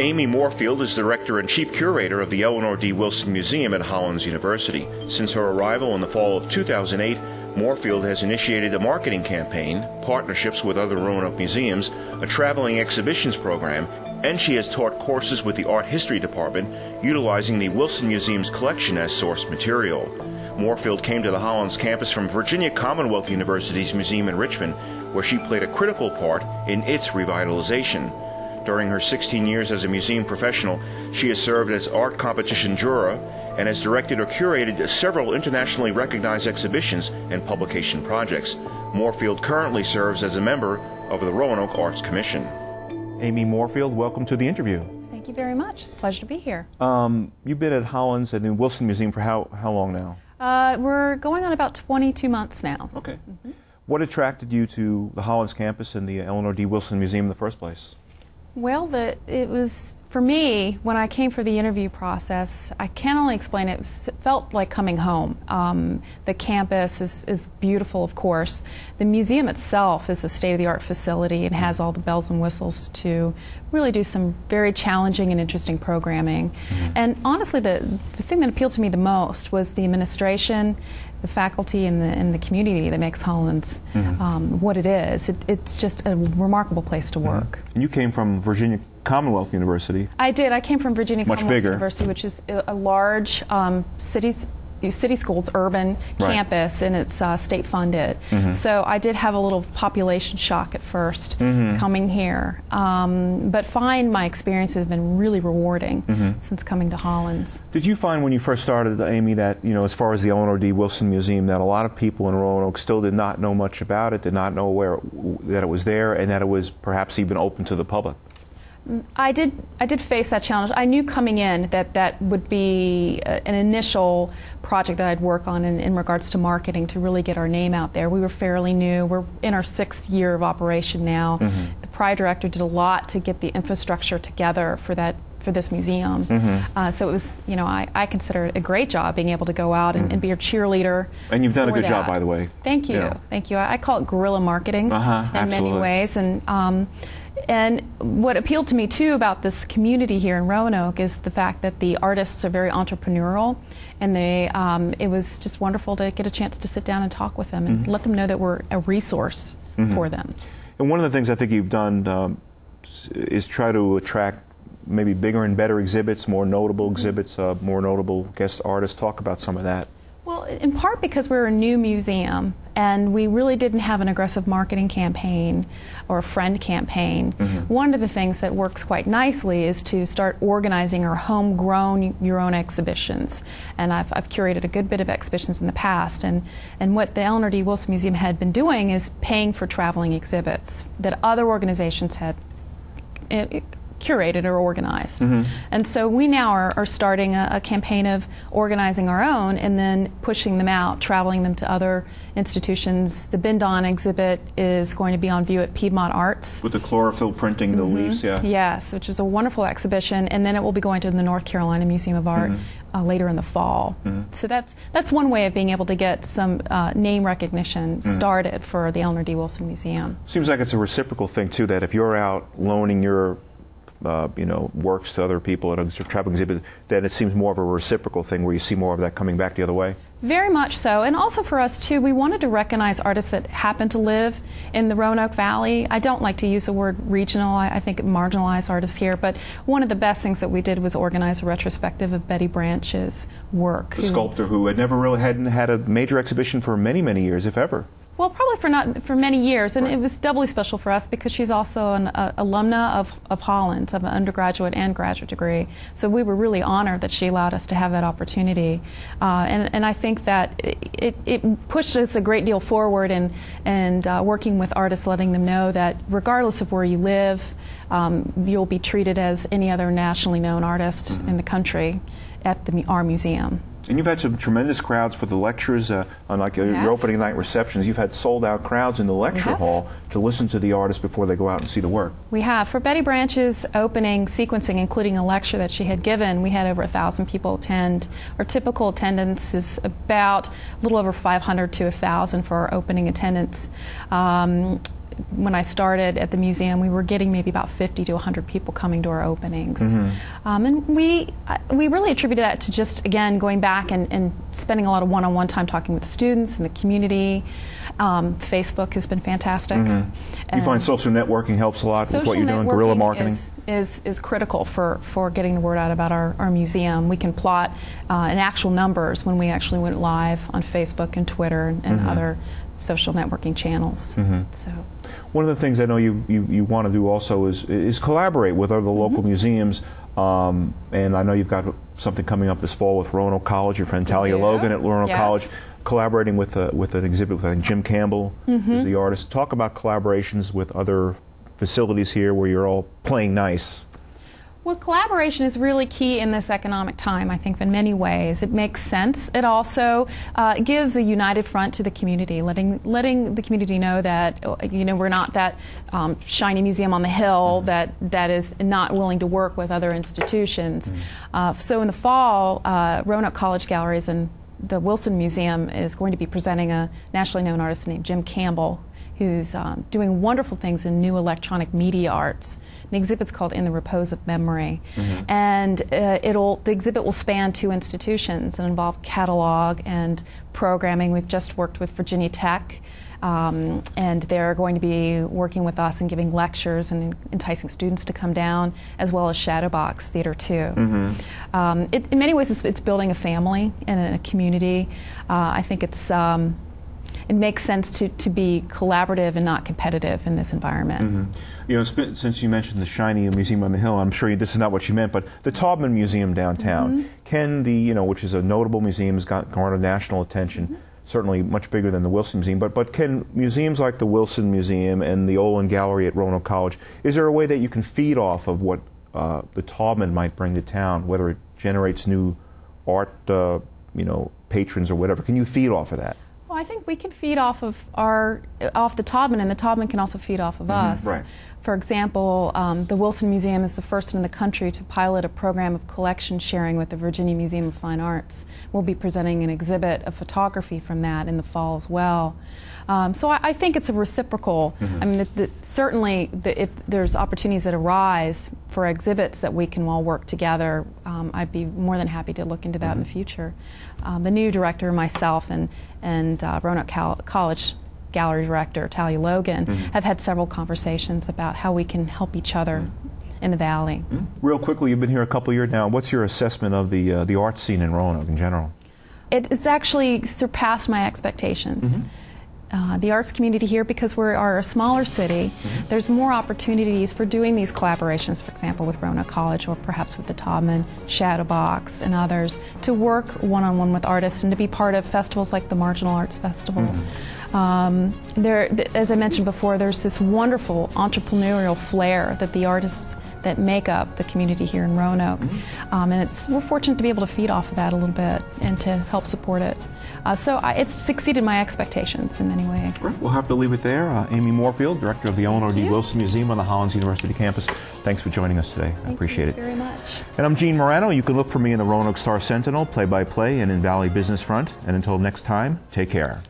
Amy Moorefield is the Director and Chief Curator of the Eleanor D. Wilson Museum at Hollins University. Since her arrival in the fall of 2008, Moorefield has initiated a marketing campaign, partnerships with other Roanoke museums, a traveling exhibitions program, and she has taught courses with the Art History Department, utilizing the Wilson Museum's collection as source material. Moorefield came to the Hollins campus from Virginia Commonwealth University's museum in Richmond, where she played a critical part in its revitalization. During her 16 years as a museum professional, she has served as art competition juror and has directed or curated several internationally recognized exhibitions and publication projects. Moorefield currently serves as a member of the Roanoke Arts Commission. Amy Moorefield, welcome to the interview. Thank you very much. It's a pleasure to be here. You've been at Hollins and the Wilson Museum for how long now? We're going on about 22 months now. Okay. Mm-hmm. What attracted you to the Hollins campus and the Eleanor D. Wilson Museum in the first place? Well, it was, for me, when I came for the interview process, I can only explain it felt like coming home. The campus is beautiful, of course. The museum itself is a state-of-the-art facility and has all the bells and whistles to really do some very challenging and interesting programming. Mm-hmm. And honestly, the thing that appealed to me the most was the administration, the faculty, and the community that makes Hollins what it is. It's just a remarkable place to work. And you came from Virginia Commonwealth University. I did. I came from Virginia Commonwealth bigger. University, which is a large city schools, urban campus, and it's state funded. So I did have a little population shock at first coming here, but find my experience has been really rewarding since coming to Hollins. Did you find when you first started, Amy, that as far as the Eleanor D. Wilson Museum, that a lot of people in Roanoke still did not know much about it, did not know that it was there, and that it was perhaps even open to the public? I did face that challenge. I knew coming in that would be an initial project that I'd work on in regards to marketing to really get our name out there. We were fairly new. We're in our 6th year of operation now. The prior director did a lot to get the infrastructure together for this museum. So it was, I consider it a great job being able to go out and be a cheerleader. And you've done a good job, by the way. Thank you. Yeah. Thank you. I call it guerrilla marketing in many ways. And what appealed to me, too, about this community here in Roanoke is the fact that the artists are very entrepreneurial, and it was just wonderful to get a chance to sit down and talk with them and let them know that we're a resource for them. And one of the things I think you've done is try to attract maybe bigger and better exhibits, more notable exhibits, more notable guest artists. Talk about some of that. Well, in part because we're a new museum and we really didn't have an aggressive marketing campaign or a friend campaign. One of the things that works quite nicely is to start organizing our homegrown your own exhibitions. And I've curated a good bit of exhibitions in the past. And what the Eleanor D. Wilson Museum had been doing is paying for traveling exhibits that other organizations had curated or organized. And so we now are starting a campaign of organizing our own and then pushing them out, traveling them to other institutions. The Bindon exhibit is going to be on view at Piedmont Arts. With the chlorophyll printing, the leaves, Yes, which is a wonderful exhibition, and then it will be going to the North Carolina Museum of Art later in the fall. So that's one way of being able to get some name recognition started for the Eleanor D. Wilson Museum. Seems like it's a reciprocal thing, too, that if you're out loaning your works to other people at a traveling exhibit, then it seems more of a reciprocal thing where you see more of that coming back the other way. Very much so. And also for us, too, we wanted to recognize artists that happen to live in the Roanoke Valley. I don't like to use the word regional. I think it marginalized artists here. But one of the best things that we did was organize a retrospective of Betty Branch's work. The sculptor who had never really hadn't had a major exhibition for many, many years, if ever. Well, probably for many years, and it was doubly special for us because she's also an alumna of Hollins, of an undergraduate and graduate degree. So we were really honored that she allowed us to have that opportunity, and I think that it pushed us a great deal forward and working with artists, letting them know that regardless of where you live, you'll be treated as any other nationally known artist in the country at our museum. And you've had some tremendous crowds for the lectures, unlike your opening night receptions. You've had sold-out crowds in the lecture hall to listen to the artists before they go out and see the work. We have. For Betty Branch's opening sequencing, including a lecture that she had given, we had over 1,000 people attend. Our typical attendance is about a little over 500 to 1,000 for our opening attendance. when I started at the museum, we were getting maybe about 50 to 100 people coming to our openings. And we really attributed that to just, again, going back and spending a lot of one-on-one time talking with the students and the community. Facebook has been fantastic. You find social networking helps a lot with what you're doing, guerrilla marketing? Is critical for getting the word out about our museum. We can plot in actual numbers when we actually went live on Facebook and Twitter and other social networking channels. So, one of the things I know you want to do also is collaborate with other local museums. And I know you've got something coming up this fall with Roanoke College. Your friend Talia Logan at Roanoke College, collaborating with an exhibit with, I think, Jim Campbell is the artist. Talk about collaborations with other facilities here where you're all playing nice. Well, collaboration is really key in this economic time, I think, in many ways. It makes sense. It also gives a united front to the community, letting the community know that, we're not that shiny museum on the hill that is not willing to work with other institutions. So in the fall, Roanoke College Galleries and the Wilson Museum is going to be presenting a nationally known artist named Jim Campbell, who's doing wonderful things in new electronic media arts. The exhibit's called In the Repose of Memory. And the exhibit will span 2 institutions and involve catalog and programming. We've just worked with Virginia Tech, and they're going to be working with us and giving lectures and enticing students to come down, as well as Shadowbox Theater too. In many ways, it's building a family and a community. I think it makes sense to be collaborative and not competitive in this environment. Since you mentioned the shiny museum on the hill, I'm sure this is not what you meant, but the Taubman Museum downtown, can which is a notable museum, has garnered national attention, certainly much bigger than the Wilson Museum, but can museums like the Wilson Museum and the Olin Gallery at Roanoke College, is there a way that you can feed off of what the Taubman might bring to town, whether it generates new art, patrons or whatever? Can you feed off of that? Well, I think we can feed off of the Taubman, and the Taubman can also feed off of us. Right. For example, the Wilson Museum is the first in the country to pilot a program of collection sharing with the Virginia Museum of Fine Arts. We'll be presenting an exhibit of photography from that in the fall as well. So I think it's a reciprocal. I mean, certainly if there's opportunities that arise for exhibits that we can all work together, I'd be more than happy to look into that in the future. The new director, myself, and Roanoke College Gallery Director Talia Logan have had several conversations about how we can help each other in the Valley. Real quickly, you've been here a couple of years now. What's your assessment of the art scene in Roanoke in general? It's actually surpassed my expectations. The arts community here, because we are a smaller city, there's more opportunities for doing these collaborations, for example, with Roanoke College or perhaps with the Taubman, Shadowbox, and others, to work one-on-one with artists and to be part of festivals like the Marginal Arts Festival. As I mentioned before, there's this wonderful entrepreneurial flair that the artists that make up the community here in Roanoke, and we're fortunate to be able to feed off of that a little bit and to help support it. So it's exceeded my expectations in many ways. Great. We'll have to leave it there. Amy Moorefield, Director of the Eleanor D. Wilson Museum on the Hollins University campus. Thanks for joining us today. I appreciate it. Thank you very much. And I'm Gene Marrano. You can look for me in the Roanoke Star Sentinel, play-by-play, and in Valley Business Front. And until next time, take care.